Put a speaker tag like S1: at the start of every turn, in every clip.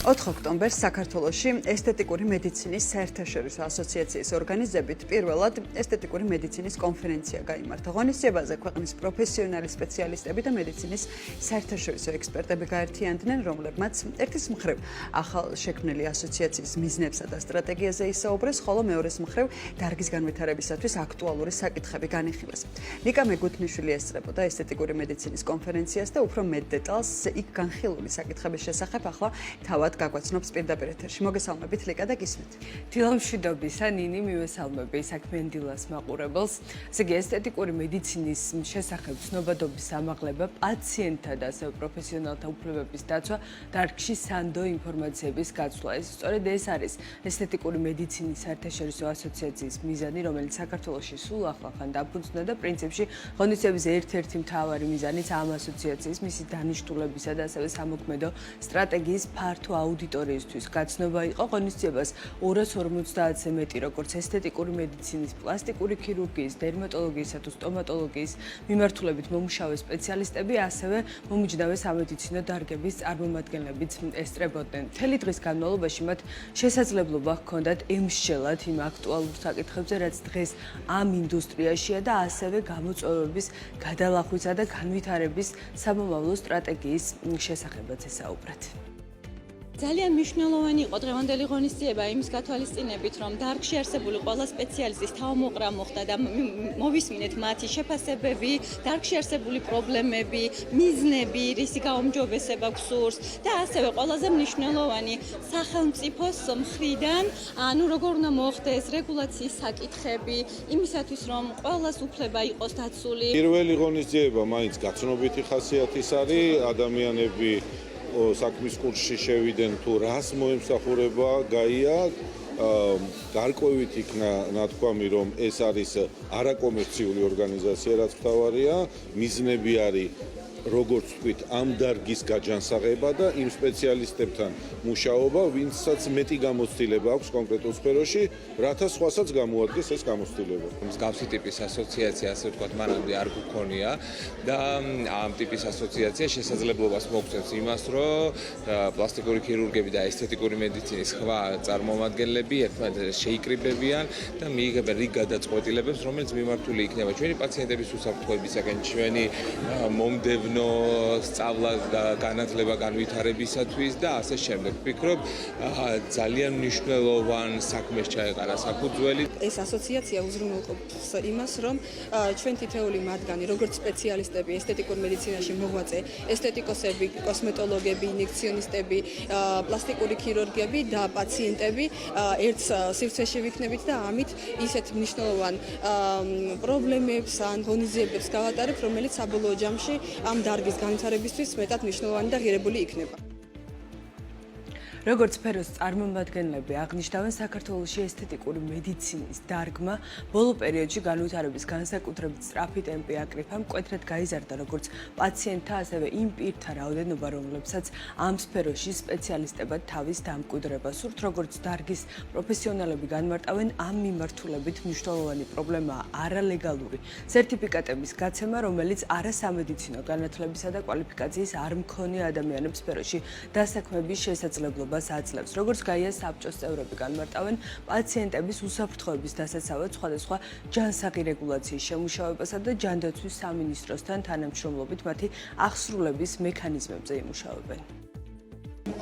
S1: 4 ოქტომბერს საქართველოში ესთეტიკური მედიცინის საერთაშორისო ასოციაციის ორგანიზებით პირველად ესთეტიკური მედიცინის კონფერენცია გაიმართა. ღონისძიებაზე ქვეყნის პროფესიონალი სპეციალისტები და მედიცინის საერთაშორისო ექსპერტები გაერთიანდნენ, რომლებმაც ერთის მხრივ ახალ შექმნილი ასოციაციის მიზნებსა და სტრატეგიაზე ისაუბრეს, ხოლო მეორეს მხრივ დარგის განვითარებისათვის აქტუალური საკითხები განიხილეს. ნიკა მეგუთნიშვილი ესწრებოდა ესთეტიკური მედიცინის კონფერენციას და უფრო მეტ დეტალს იქ განხილული საკითხების შესახებ ახლა თავად გაგვაცნობს პირდაპირ ეთერში. მოგესალმებით ლიკა და გისმით.
S2: დილამშვიდობისა, ნინი მივესალმები საქმიან დილას მაყურებელს. ესე იგი, ესთეტიკური მედიცინის შესახებ ცნობადობის ამაღლება, პაციენტთა და ასევე პროფესიონალთა უფლებების დაცვა, დარგში სანდო ინფორმაციების გაცვლა. სწორედ ეს არის ესთეტიკური მედიცინის საერთაშორისო ასოციაციის მიზანი, რომელიც საქართველოში სულ ახლახან დაფუძნდა და პრინციპში ღონისძიების ერთ-ერთი მთავარი მიზანიც ამ ასოციაციის მისი დანიშნულებისა და ასევე სამოქმედო სტრატეგიის ფართო აუდიტორიისთვის გაცნობა იყო. ღონისძიებას 250-ზე მეტი როგორც ესთეტიკური მედიცინის, პლასტიკური ქირურგიის, დერმატოლოგიისა თუ სტომატოლოგიის მიმართულებით მომუშავე სპეციალისტები, ასევე მომიჯნავე სამედიცინო დარგების წარმომადგენლებიც ესწრებოდნენ. მთელი დღის განმავლობაში მათ შესაძლებლობა ჰქონდათ ემსჯელათ იმ აქტუალურ საკითხებზე, რაც დღეს ამ ინდუსტრიაშია და ასევე გამოწვევების გადალახვისა და განვითარების სამომავლო სტრატეგიის შესახებაც ესაუბრათ.
S3: ძალიან მნიშვნელოვანი იყო დღევანდელი ღონისძიება იმის გათვალისწინებით, რომ დარგში არსებული ყველა სპეციალისტის თავმოყრა მოხდა და მოვისმინეთ მათი შეფასებები, დარგში არსებული პრობლემები, მიზნები, რისი გაუმჯობესება გსურს და ასევე ყველაზე მნიშვნელოვანი სახელმწიფოს მხრიდან, ანუ როგორ უნდა მოხდეს რეგულაციის საკითხები, იმისათვის რომ ყველას უფლება იყოს დაცული.
S4: პირველი ღონისძიება მაინც გაცნობითი ხასიათის არის, ადამიანები საქმის კურსში შევიდნენ თუ რას მოემსახურება გაია, გარკვევით იქნა ნათქვამი, რომ ეს არის არაკომერციული ორგანიზაცია, რაც მთავარია, მიზნები არის როგორც ვთქვით, ამ დარგის გაჯანსაღება და იმ სპეციალისტებთან მუშაობა, ვინცაც მეტი გამოცდილება აქვს კონკრეტულ სფეროში, რათა სხვასაც გამოადგეს ეს გამოცდილება.
S5: მსგავსი ტიპის ასოციაცია, ასე ვთქვათ, მანამდე არ გქონია და ამ ტიპის ასოციაცია შესაძლებლობას მოგცემს იმას, რომ პლასტიკური ქირურგები და ესთეტიკური მედიცინის სხვა წარმომადგენლები ერთმანეთს შეიკრიბებიან და მიიღებენ რიგ გადაწყვეტილებებს, რომელიც მიმართული იქნება ჩვენი პაციენტების უსაფრთხოებისაკენ, ჩვენი მომდევნო სწავლა და განათლება განვითარებისათვის და ასე შემდეგ. ვფიქრობ, ძალიან მნიშვნელოვან საქმეს ჩაეყარა საფუძველი.
S6: ეს ასოციაცია უზრუნველყოფს იმას, რომ ჩვენ თითოეული მათგანი, როგორც სპეციალისტები ესთეტიკურ მედიცინაში მოღვაწე, ესთეტიკოსები, კოსმეტოლოგები, ინიექციონისტები, პლასტიკური ქირურგები და პაციენტები ერთ სივრცეში ვიქნებით და ამით ისეთ მნიშვნელოვან პრობლემებს ან ღონისძიებებს გავატარებთ, რომელიც საბოლოო ჯამში ამ დარგის განვითარებისთვის მეტად მნიშვნელოვანი და ღირებული იქნება.
S2: როგორც სფეროს წარმომადგენლები აღნიშნავენ, საქართველოში ესთეტიკური მედიცინის დარგმა ბოლო პერიოდში განვითარების განსაკუთრებით სწრაფი ტემპი აკრიფა, მკვეთრად გაიზარდა როგორც პაციენტთა, ასევე იმ პირთა რაოდენობა, რომლებსაც ამ სფეროში სპეციალისტებად თავის დამკვიდრება სურთ, როგორც დარგის პროფესიონალები განმარტავენ, ამ მიმართულებით მნიშვნელოვანი პრობლემაა არალეგალური სერტიფიკატების გაცემა, რომელიც არასამედიცინო განათლებისა და კვალიფიკაციის არ მქონე ადამიანებს სფეროში დასაქმების შესაძლებლობა აძლევს. როგორც გაია საბჭოს წევრები განმარტავენ, პაციენტების უსაფრთხოების დასაცავად სხვადასხვა ჯანსაღი რეგულაციის შემუშავებასა და ჯანდაცვის სამინისტროსთან თანამშრომლობით მათი ახსრულების მექანიზმებზე იმუშავებენ.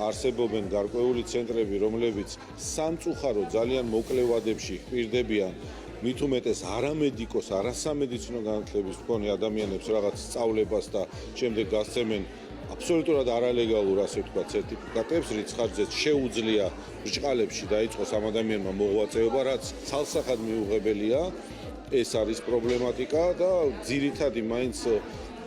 S4: არსებობენ გარკვეული ცენტრები, რომლებიც სამწუხარო ძალიან მოკლე ვადებში ჰპირდებიან მით უმეტეს არამედიკოს, არასამედიცინო განათლების მქონე ადამიანებს რაღაც სწავლებას და შემდეგ გასცემენ აბსოლუტურად არალეგალურ, ასე ვთქვათ, სერტიფიკატებს, რის ხარჯზეც შეუძლია ბრჭყალებში დაიწყოს ამ ადამიანმა მოღვაწეობა, რაც ცალსახად მიუღებელია. ეს არის პრობლემატიკა და ძირითადი მაინც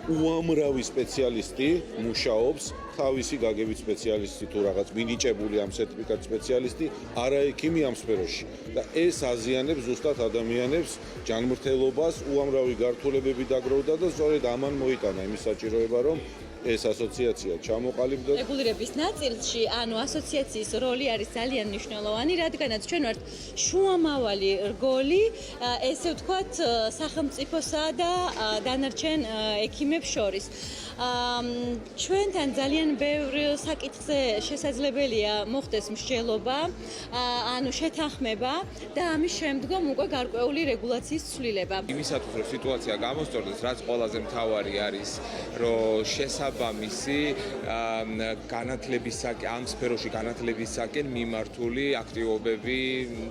S4: უამრავი სპეციალისტი მუშაობს, თავისი გაგებით სპეციალისტი თუ რაღაც მინიჭებული ამ სერტიფიკატის სპეციალისტი, არა ექიმი ამ სფეროში. და ეს აზიანებს ზუსტად ადამიანებს ჯანმრთელობას, უამრავი გართულებები დაგროვდა და სწორედ ამან მოიტანა იმის საჭიროება, რომ ეს ასოციაცია ჩამოყალიბდოთ.
S3: რეგულირების ნაწილში, ანუ ასოციაციის როლი არის ძალიან მნიშვნელოვანი, რადგანაც ჩვენ ვართ შუამავალი რგოლი, ესე ვთქვათ, სახელმწიფოსა და დანარჩენ ექიმებს შორის. ჩვენთან ძალიან ბევრ საკითხზე შესაძლებელია მოხდეს მსჯელობა, ანუ შეთანხმება და ამის შემდგომ უკვე გარკვეული რეგულაციის ცვლილება.
S5: იმისათვის რომ სიტუაცია გამოსწორდეს, რაც ყველაზე მთავარი არის, რომ შესაბამისი განათლებისაკენ, ამ სფეროში განათლებისაკენ მიმართული აქტივობები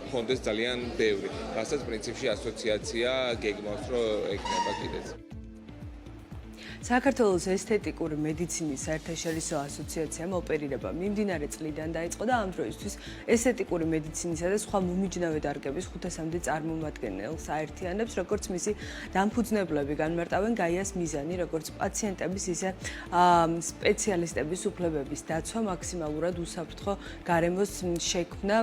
S5: მქონდეს ძალიან ბევრი. რასაც პრინციპში ასოციაცია გეგმავს, რომ ექნება კიდეც.
S2: საქართველოს ესთეტიკური მედიცინის საერთაშორისო ასოციაციამ ოპერირება მიმდინარე წლიდან დაიწყო და ამ დროისთვის ესთეტიკური მედიცინისა და სხვა მომიჯნავე დარგების 500-მდე წარმომადგენელს აერთიანებს, როგორც მისი დამფუძნებლები განმარტავენ გაიას მიზანი, როგორც პაციენტების, ისე სპეციალისტების უფლებების დაცვა, მაქსიმალურად უსაფრთხო გარემოს შექმნა,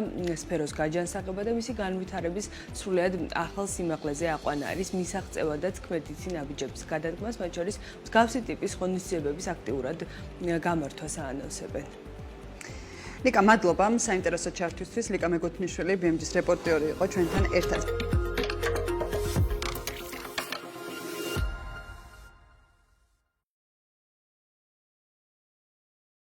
S2: სფეროს გაჯანსაღება და მისი განვითარების სრულიად ახალ სიმაღლეზე აყვანა არის მისაღწევადაც ქმედითი ნაბიჯების გადადგმას, მათ შორის მსგავსი ტიპის ღონისძიებების აქტიურად გამართვას აანონსებენ.
S1: ლიკა, მადლობა საინტერესო ჩართვისთვის. ლიკა მეგოთნიშვილი, BMJ-ის რეპორტიორი იყო ჩვენთან ერთად.